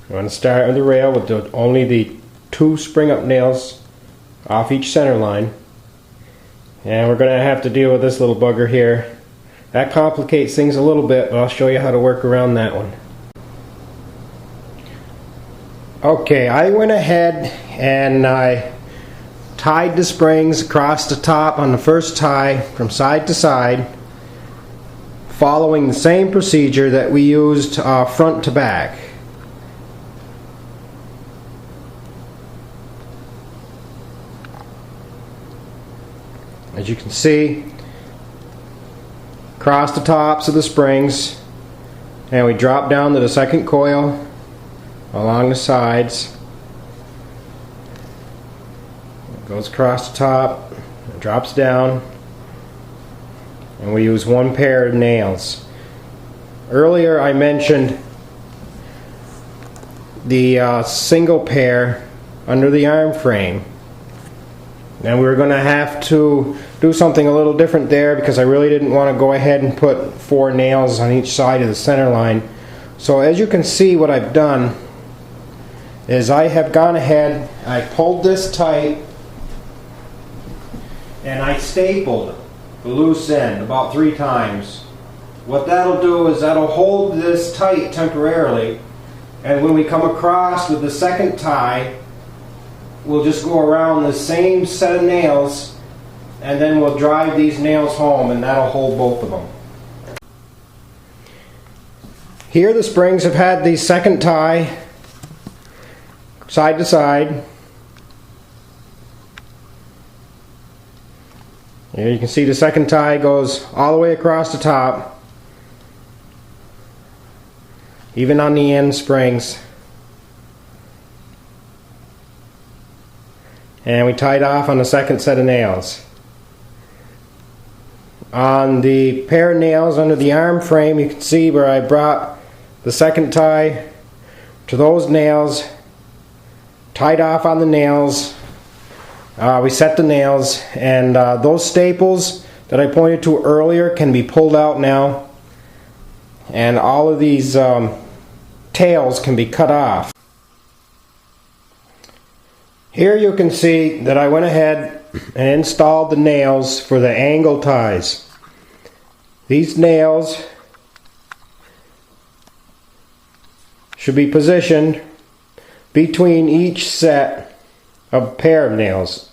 I'm going to start with the rail with only the 2 spring up nails off each center line. And we're going to have to deal with this little bugger here. That complicates things a little bit, but I'll show you how to work around that one. Okay, I went ahead and I tied the springs across the top on the first tie from side to side, following the same procedure that we used front to back. As you can see, across the tops of the springs, and we drop down to the second coil along the sides. It goes across the top, it drops down, and we use 1 pair of nails. Earlier I mentioned the single pair under the arm frame, and we were going to have to do something a little different there because I really didn't want to go ahead and put 4 nails on each side of the center line. So as you can see, what I've done is I have gone ahead, I pulled this tight, and I stapled the loose end about 3 times. What that'll do is that'll hold this tight temporarily, and when we come across with the second tie, we'll just go around the same set of nails, and then we'll drive these nails home, and that'll hold both of them. Here the springs have had the second tie side to side. Here you can see the second tie goes all the way across the top, even on the end springs. And we tied off on the second set of nails. On the pair of nails under the arm frame, you can see where I brought the second tie to those nails, tied off on the nails. We set the nails, and those staples that I pointed to earlier can be pulled out now, and all of these tails can be cut off. Here you can see that I went ahead and installed the nails for the angle ties. These nails should be positioned between each set of pair of nails.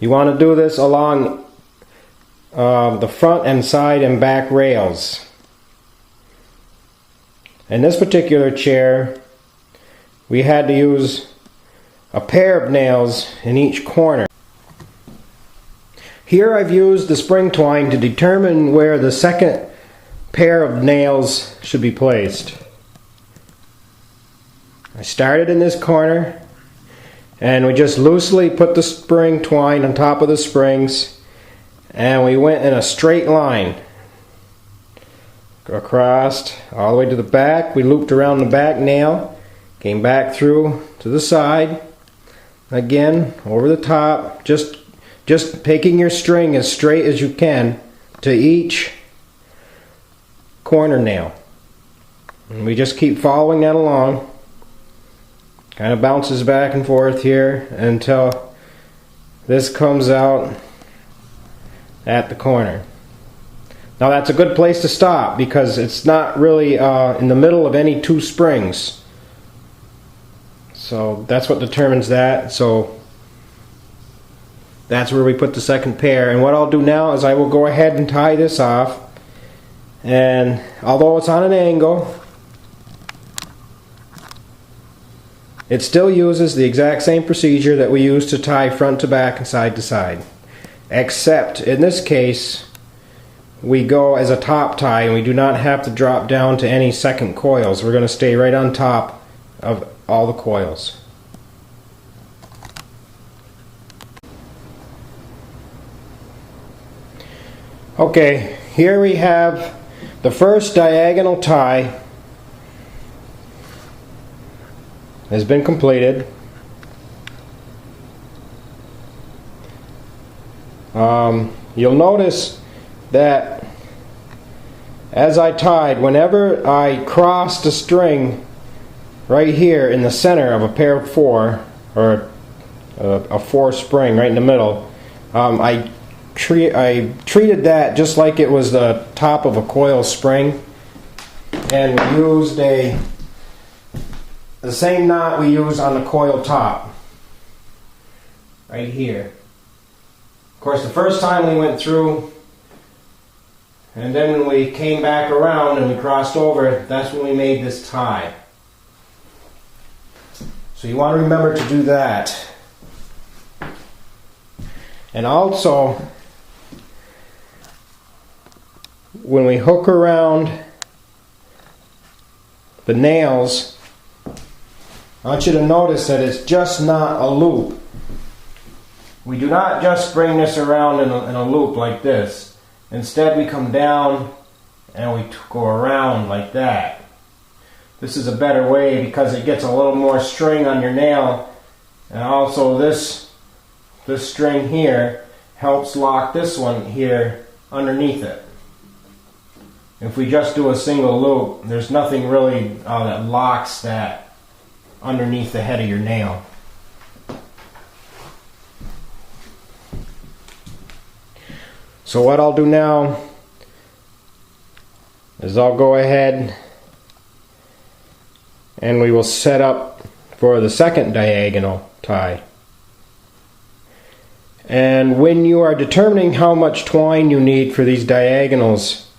You want to do this along the front and side and back rails. In this particular chair, we had to use a pair of nails in each corner. Here I've used the spring twine to determine where the second pair of nails should be placed. I started in this corner, and we just loosely put the spring twine on top of the springs, and we went in a straight line. Go across all the way to the back. We looped around the back nail, came back through to the side, again over the top, just taking your string as straight as you can to each corner nail. And we just keep following that along. Kind of bounces back and forth here until this comes out at the corner. Now that's a good place to stop because it's not really in the middle of any 2 springs. So that's what determines that. So that's where we put the second pair. And what I'll do now is I will go ahead and tie this off. And although it's on an angle, it still uses the exact same procedure that we use to tie front to back and side to side. Except in this case, we go as a top tie and we do not have to drop down to any second coils. We're going to stay right on top of all the coils. Okay, here we have the first diagonal tie has been completed. You'll notice that as I tied, whenever I crossed a string right here in the center of a pair of 4, or a 4 spring right in the middle. I treated that just like it was the top of a coil spring, and we used the same knot we used on the coil top right here. Of course, the first time we went through, and then when we came back around and we crossed over, that's when we made this tie. So you want to remember to do that. And also, when we hook around the nails, I want you to notice that it's just not a loop. We do not just bring this around in a loop like this. Instead, we come down and we go around like that. This is a better way because it gets a little more string on your nail, and also this string here helps lock this one here underneath it. If we just do a single loop, there's nothing really that locks that underneath the head of your nail. So what I'll do now is I'll go ahead and we will set up for the second diagonal tie. And when you are determining how much twine you need for these diagonals,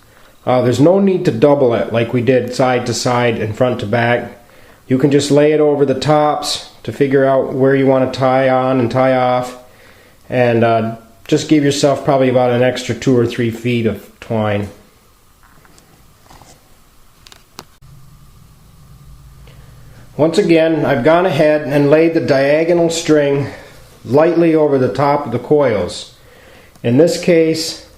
there's no need to double it like we did side to side and front to back. You can just lay it over the tops to figure out where you want to tie on and tie off, and just give yourself probably about an extra 2 or 3 feet of twine. Once again, I've gone ahead and laid the diagonal string lightly over the top of the coils. In this case,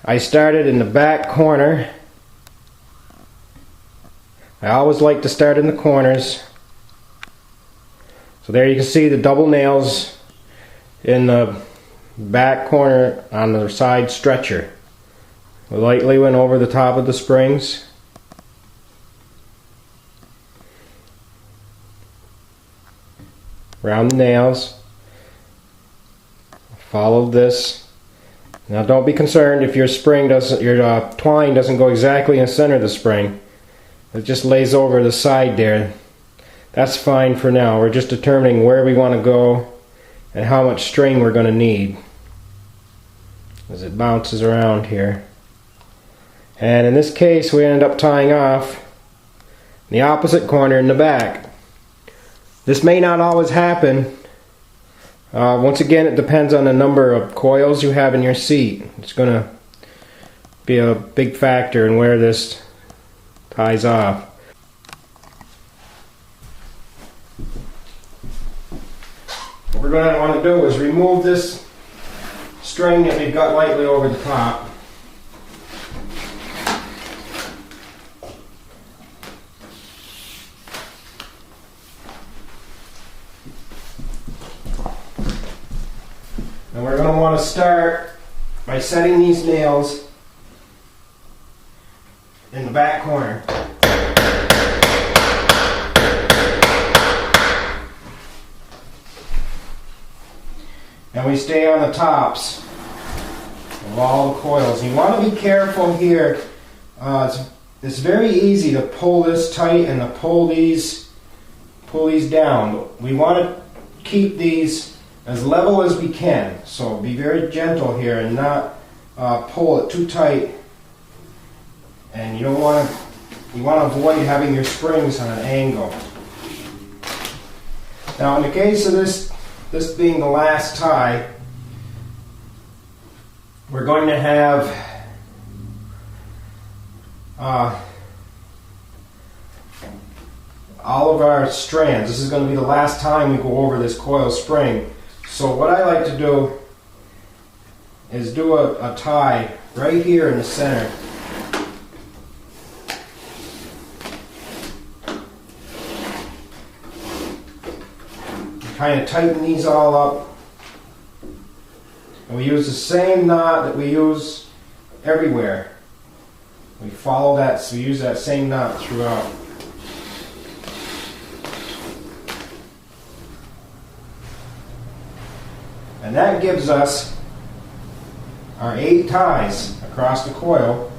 I started in the back corner. I always like to start in the corners. So there you can see the double nails in the back corner on the side stretcher. We lightly went over the top of the springs. Around the nails. Follow this. Now don't be concerned if your twine doesn't go exactly in the center of the spring. It just lays over the side there. That's fine for now. We're just determining where we want to go and how much string we're going to need as it bounces around here. And in this case, we end up tying off the opposite corner in the back. This may not always happen. Once again, it depends on the number of coils you have in your seat. It's going to be a big factor in where this ties off. What we're going to want to do is remove this string that we've got lightly over the top. And we're going to want to start by setting these nails in the back corner. And we stay on the tops of all the coils. You want to be careful here. It's very easy to pull this tight and to pull these down. We want to keep these as level as we can. So be very gentle here and not pull it too tight. And you want to avoid having your springs on an angle. Now, in the case of this being the last tie, we're going to have all of our strands. This is going to be the last time we go over this coil spring. So what I like to do is do a tie right here in the center. Kind of tighten these all up, and we use the same knot that we use everywhere. We follow that, so we use that same knot throughout. And that gives us our 8 ties across the coil,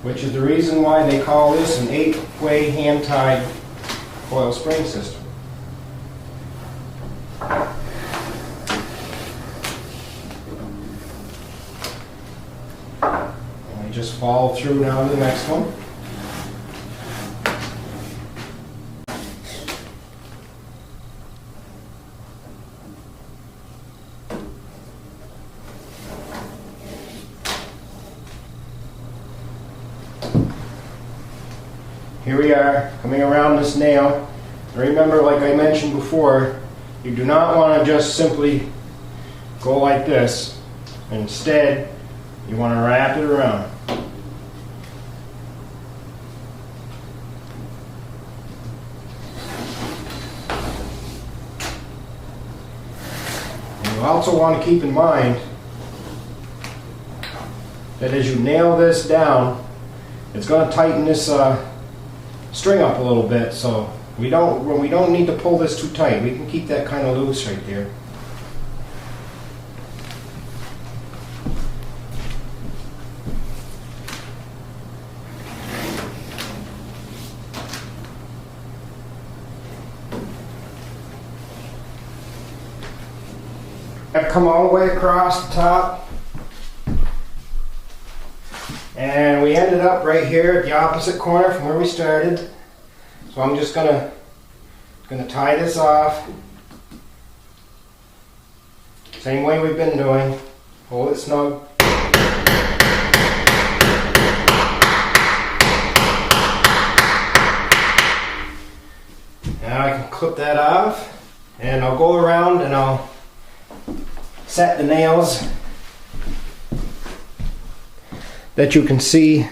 which is the reason why they call this an 8-way hand-tied coil spring system. And we just follow through now to the next one. Here we are, coming around this nail. Remember, like I mentioned before, you do not want to just simply go like this. Instead, you want to wrap it around. And you also want to keep in mind that as you nail this down, it's going to tighten this string up a little bit, so we don't need to pull this too tight. We can keep that kind of loose right there. I've come all the way across the top, and we ended up right here at the opposite corner from where we started. So I'm just gonna tie this off. Same way we've been doing. Hold it snug. Now I can clip that off, and I'll go around and I'll set the nails that you can see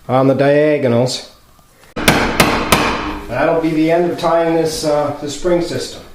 on the diagonals. That'll be the end of tying this spring system.